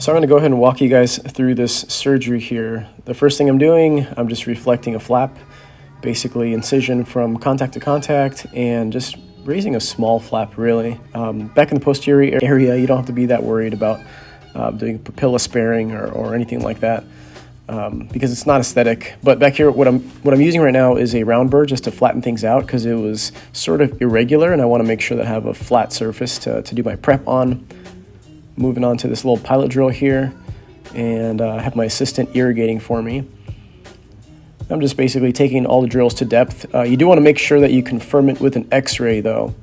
So I'm going to go ahead and walk you guys through this surgery here. The first thing I'm doing, I'm just reflecting a flap, basically incision from contact to contact, and just raising a small flap really. Back in the posterior area, you don't have to be that worried about doing papilla sparing or anything like that, because it's not aesthetic. But back here, what I'm using right now is a round burr just to flatten things out, because it was sort of irregular, and I want to make sure that I have a flat surface to do my prep on. Moving on to this little pilot drill here, and I have my assistant irrigating for me. I'm just basically taking all the drills to depth. You do want to make sure that you confirm it with an x-ray though.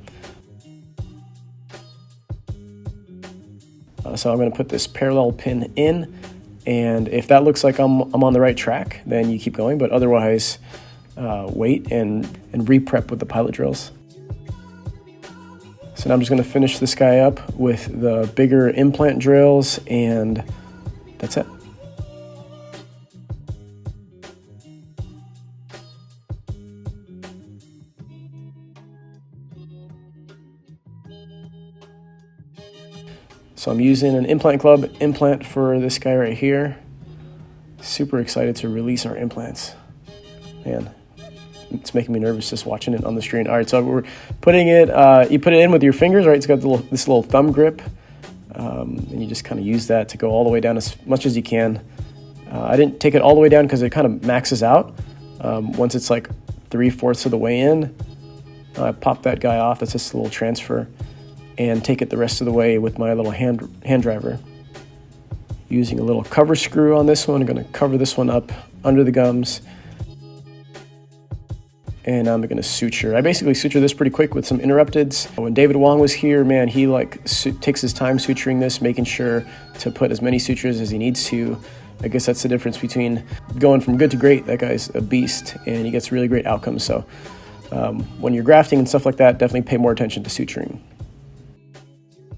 So I'm going to put this parallel pin in, and if that looks like I'm on the right track, then you keep going, but otherwise wait and reprep with the pilot drills. So now I'm just going to finish this guy up with the bigger implant drills, and that's it. So I'm using an Implant Club implant for this guy right here. Super excited to release our implants. Man, it's making me nervous just watching it on the screen. All right, so we're putting it, you put it in with your fingers, right? It's got this little thumb grip, and you just kind of use that to go all the way down as much as you can. I didn't take it all the way down because it kind of maxes out. Once it's like 3/4 of the way in, I pop that guy off. That's just a little transfer, and take it the rest of the way with my little hand driver. Using a little cover screw on this one, I'm going to cover this one up under the gums, and I'm going to suture. I basically suture this pretty quick with some interrupteds. When David Wong was here, man, he takes his time suturing this, making sure to put as many sutures as he needs to. I guess that's the difference between going from good to great. That guy's a beast, and he gets really great outcomes. So when you're grafting and stuff like that, definitely pay more attention to suturing.